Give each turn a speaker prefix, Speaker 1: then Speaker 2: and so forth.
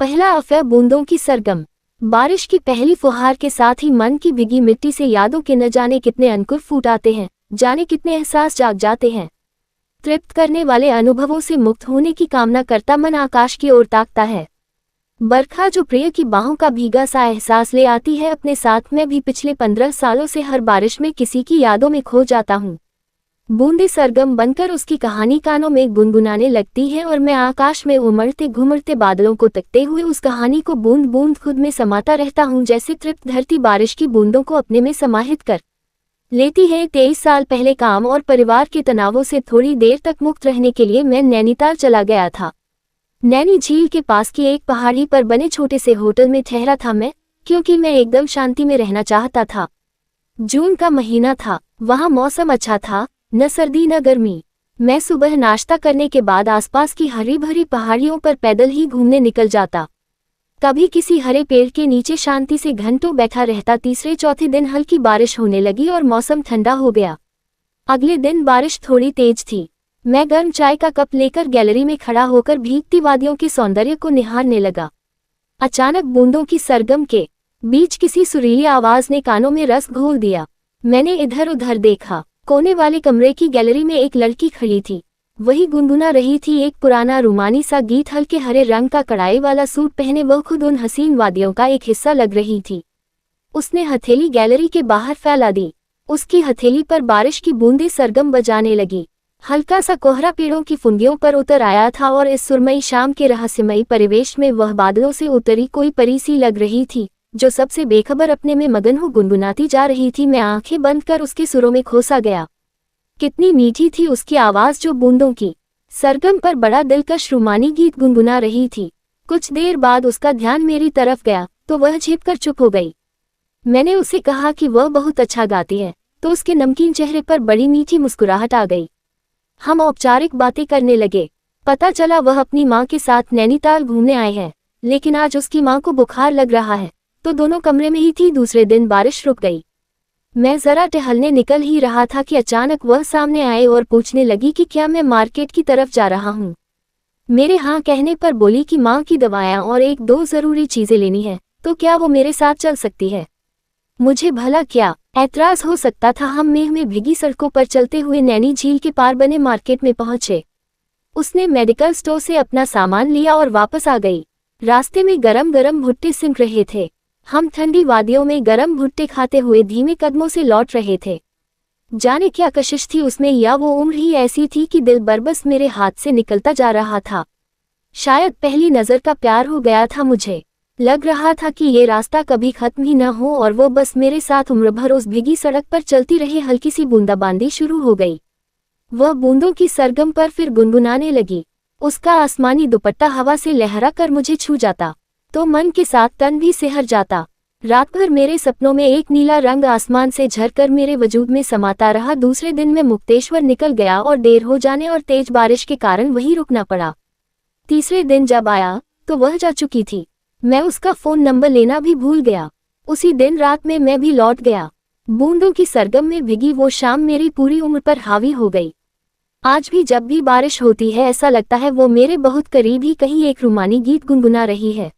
Speaker 1: पहला अफ़्फ़े बूंदों की सरगम। बारिश की पहली फुहार के साथ ही मन की भीगी मिट्टी से यादों के न जाने कितने अंकुर फूट आते हैं, जाने कितने एहसास जाग जाते हैं। तृप्त करने वाले अनुभवों से मुक्त होने की कामना करता मन आकाश की ओर ताकता है। बरखा जो प्रिय की बाहों का भीगा सा एहसास ले आती है अपने साथ, मैं भी पिछले 15 सालों से हर बारिश में किसी की यादों में खो जाता हूँ। बूंदे सरगम बनकर उसकी कहानी कानों में गुनगुनाने लगती है और मैं आकाश में उमड़ते घुमड़ते बादलों को तकते हुए उस कहानी को बूंद बूंद खुद में समाता रहता हूँ, जैसे तृप्त धरती बारिश की बूंदों को अपने में समाहित कर लेती है। 23 साल पहले काम और परिवार के तनावों से थोड़ी देर तक मुक्त रहने के लिए मैं नैनीताल चला गया था। नैनी झील के पास की एक पहाड़ी पर बने छोटे से होटल में ठहरा था मैं, क्योंकि मैं एकदम शांति में रहना चाहता था। जून का महीना था, वहाँ मौसम अच्छा था, न सर्दी न गर्मी। मैं सुबह नाश्ता करने के बाद आसपास की हरी भरी पहाड़ियों पर पैदल ही घूमने निकल जाता। कभी किसी हरे पेड़ के नीचे शांति से घंटों बैठा रहता। तीसरे चौथे दिन हल्की बारिश होने लगी और मौसम ठंडा हो गया। अगले दिन बारिश थोड़ी तेज थी। मैं गर्म चाय का कप लेकर गैलरी में खड़ा होकर भीगती वादियों के सौंदर्य को निहारने लगा। अचानक बूंदों की सरगम के बीच किसी सुरीली आवाज ने कानों में रस घोल दिया। मैंने इधर उधर देखा। कोने वाले कमरे की गैलरी में एक लड़की खड़ी थी। वही गुनगुना रही थी एक पुराना रूमानी सा गीत। हल्के हरे रंग का कढ़ाई वाला सूट पहने वह खुद उन हसीन वादियों का एक हिस्सा लग रही थी। उसने हथेली गैलरी के बाहर फैला दी। उसकी हथेली पर बारिश की बूंदें सरगम बजाने लगी। हल्का सा कोहरा पेड़ों की फुंदियों पर उतर आया था और इस सुरमई शाम के रहस्यमयी परिवेश में वह बादलों से उतरी कोई परी सी लग रही थी, जो सबसे बेखबर अपने में मगन हो गुनगुनाती जा रही थी। मैं आंखें बंद कर उसके सुरों में खोसा गया। कितनी मीठी थी उसकी आवाज़ जो बूंदों की सरगम पर बड़ा दिलकश रूमानी गीत गुनगुना रही थी। कुछ देर बाद उसका ध्यान मेरी तरफ गया तो वह झिपकर चुप हो गई। मैंने उसे कहा कि वह बहुत अच्छा गाती है, तो उसके नमकीन चेहरे पर बड़ी मीठी मुस्कुराहट आ गई। हम औपचारिक बातें करने लगे। पता चला वह अपनी माँ के साथ नैनीताल घूमने आए हैं, लेकिन आज उसकी माँ को बुखार लग रहा है, तो दोनों कमरे में ही थी। दूसरे दिन बारिश रुक गई। मैं जरा टहलने निकल ही रहा था कि अचानक वह सामने आए और पूछने लगी कि क्या मैं मार्केट की तरफ जा रहा हूँ। मेरे हाँ कहने पर बोली कि माँ की दवाएं और एक दो ज़रूरी चीज़ें लेनी है, तो क्या वो मेरे साथ चल सकती है। मुझे भला क्या ऐतराज हो सकता था। हम मेघ में भीगी सड़कों पर चलते हुए नैनी झील के पार बने मार्केट में पहुंचे। उसने मेडिकल स्टोर से अपना सामान लिया और वापस आ गई। रास्ते में गरम गरम भुट्टे सिंक रहे थे। हम ठंडी वादियों में गरम भुट्टे खाते हुए धीमे कदमों से लौट रहे थे। जाने क्या कशिश थी उसमें, या वो उम्र ही ऐसी थी कि दिल बरबस मेरे हाथ से निकलता जा रहा था। शायद पहली नज़र का प्यार हो गया था मुझे। लग रहा था कि ये रास्ता कभी खत्म ही न हो और वो बस मेरे साथ उम्र भर उस भीगी सड़क पर चलती रही। हल्की सी बूंदाबांदी शुरू हो गई। वह बूंदों की सरगम पर फिर गुनगुनाने लगी। उसका आसमानी दुपट्टा हवा से लहरा कर मुझे छू जाता तो मन के साथ तन भी सिहर जाता। रात भर मेरे सपनों में एक नीला रंग आसमान से झरकर मेरे वजूद में समाता रहा। दूसरे दिन मैं मुक्तेश्वर निकल गया और देर हो जाने और तेज बारिश के कारण वहीं रुकना पड़ा। तीसरे दिन जब आया तो वह जा चुकी थी। मैं उसका फ़ोन नंबर लेना भी भूल गया। उसी दिन रात में मैं भी लौट गया। बूंदों की सरगम में भीगी वो शाम मेरी पूरी उम्र पर हावी हो गई। आज भी जब भी बारिश होती है ऐसा लगता है वो मेरे बहुत करीब ही कहीं एक रूमानी गीत गुनगुना रही है।